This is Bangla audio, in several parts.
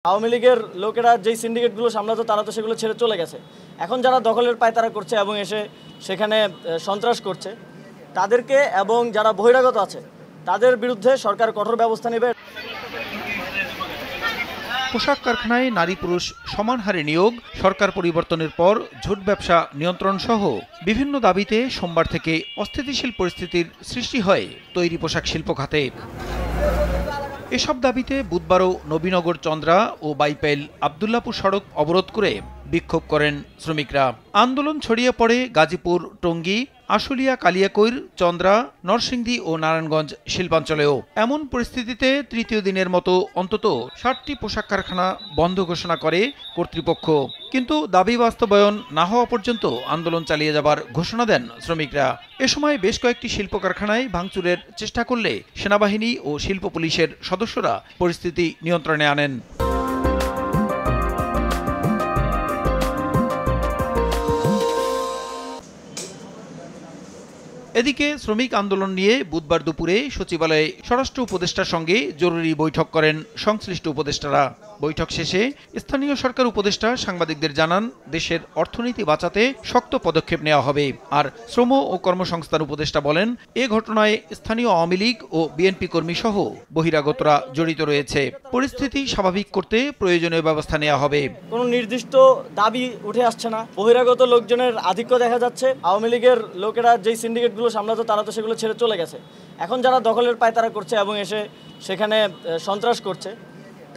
আওয়ামী লীগের লোকেরা যেই সিন্ডিকেটগুলো সামলাতো তারা তো সেগুলো ছেড়ে চলে গেছে। এখন যারা দখলের পায়তারা করছে এবং এসে সেখানে সন্ত্রাস করছে তাদেরকে এবং যারা বহিরাগত আছে তাদের বিরুদ্ধে সরকার কঠোর ব্যবস্থা নেবে। পোশাক কারখানায় নারী পুরুষ সমান হারে নিয়োগ, সরকার পরিবর্তনের পর ঝুট ব্যবসা নিয়ন্ত্রণ সহ বিভিন্ন দাবিতে সোমবার থেকে অস্থিতিশীল পরিস্থিতির সৃষ্টি হয় তৈরি পোশাক শিল্প খাতে। এসব দাবিতে বুধবারও নবীনগর চন্দ্রা ও বাইপাইল আবদুল্লাপুর সড়ক অবরোধ করে বিক্ষোভ করেন শ্রমিকরা। আন্দোলন ছড়িয়ে পড়ে গাজীপুর, টঙ্গী, আশুলিয়া, কালিয়াকৈর, চন্দ্রা, নরসিংদী ও নারায়ণগঞ্জ শিল্পাঞ্চলেও। এমন পরিস্থিতিতে তৃতীয় দিনের মতো অন্তত ৬০টি পোশাক কারখানা বন্ধ ঘোষণা করে কর্তৃপক্ষ। কিন্তু দাবি বাস্তবায়ন না হওয়া পর্যন্ত আন্দোলন চালিয়ে যাবার ঘোষণা দেন শ্রমিকরা। এ সময় বেশ কয়েকটি শিল্প কারখানায় ভাঙচুরের চেষ্টা করলে সেনাবাহিনী ও শিল্প পুলিশের সদস্যরা পরিস্থিতি নিয়ন্ত্রণে আনেন। এদিকে শ্রমিক আন্দোলন নিয়ে বুধবার দুপুরে সচিবালয়ে স্বরাষ্ট্র উপদেষ্টার সঙ্গে জরুরি বৈঠক করেন সংশ্লিষ্ট উপদেষ্টারা। বৈঠক শেষে স্থানীয় সরকার উপদেষ্টা সাংবাদিকদের জানান, দেশের অর্থনীতি বাঁচাতে শক্ত পদক্ষেপ নেওয়া হবে। আর শ্রম ও কর্মসংস্থান উপদেষ্টা বলেন, এ ঘটনায় স্থানীয় আওয়ামী লীগ ও বিএনপি কর্মী সহ বহিরাগতরা জড়িত রয়েছে। পরিস্থিতি স্বাভাবিক করতে প্রয়োজনীয় ব্যবস্থা নেওয়া হবে। কোনো নির্দিষ্ট দাবি উঠে আসছে না, বহিরাগত লোকজনের আধিক্য দেখা যাচ্ছে। আওয়ামী লীগের লোকেরা যেই সিন্ডিকেটগুলো সামলাতো তারা তো সেগুলো ছেড়ে চলে গেছে। এখন যারা দখলের পায়তারা করছে এবং এসে সেখানে সন্ত্রাস করছে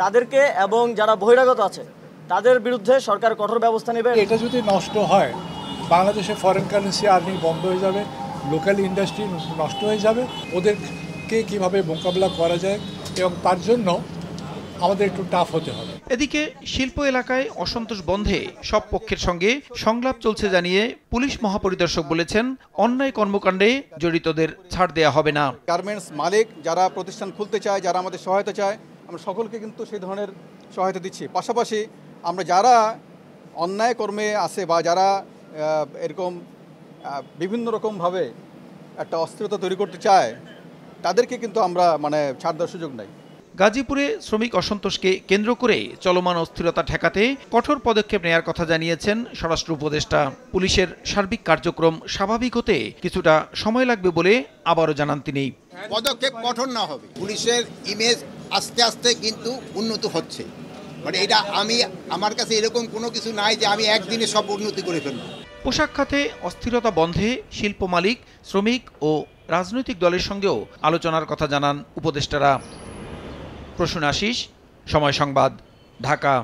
তাদেরকে এবং যারা বহিরাগত আছে তাদের বিরুদ্ধে সরকার কঠোর ব্যবস্থা নেবে। এটা যদি নষ্ট হয়, বাংলাদেশে ফরেন কারেন্সি আর্নিং বন্ধ হয়ে যাবে, লোকাল ইন্ডাস্ট্রি নষ্ট হয়ে যাবে। ওদেরকে কিভাবে মোকাবিলা করা যায় এবং তার জন্য আমাদের একটু টাফ হতে হবে। এদিকে শিল্প এলাকায় অসন্তোষ বন্ধে সব পক্ষের সঙ্গে সংলাপ চলছে জানিয়ে পুলিশ মহাপরিদর্শক বলেছেন, অন্যায় কর্মকাণ্ডে জড়িতদের ছাড় দেয়া হবে না। গার্মেন্টস মালিক যারা প্রতিষ্ঠান খুলতে চায়, যারা আমাদের সহায়তা চায়, আমরা সকলকে কিন্তু সেই ধরনের সহায়তা দিচ্ছি। পাশাপাশি আমরা যারা অন্যায় কর্মে আছে বা যারা এরকম বিভিন্ন রকমভাবে একটা অস্থিরতা তৈরি করতে চায় তাদেরকে কিন্তু আমরা ছাড় দেওয়ার সুযোগ নাই। গাজীপুরে শ্রমিক অসন্তোষকে কেন্দ্র করে চলমান অস্থিরতা ঠেকাতে কঠোর পদক্ষেপ নেওয়ার কথা জানিয়েছেন স্বরাষ্ট্র উপদেষ্টা। পুলিশের সার্বিক কার্যক্রম স্বাভাবিক হতে কিছুটা সময় লাগবে বলে আবারও জানান তিনি। পদক্ষেপ কঠোর না হবে, পুলিশের ইমেজ আস্তে আস্তে কিন্তু উন্নত হচ্ছে। এটা আমার কাছে এরকম কোনো কিছু নাই যে আমি একদিনে সব উন্নতি করে ফেলব। পোশাক খাতে অস্থিরতা বন্ধে শিল্প মালিক, শ্রমিক ও রাজনৈতিক দলের সঙ্গেও আলোচনার কথা জানান উপদেষ্টারা। প্রসূন আশিস, সময় সংবাদ, ঢাকা।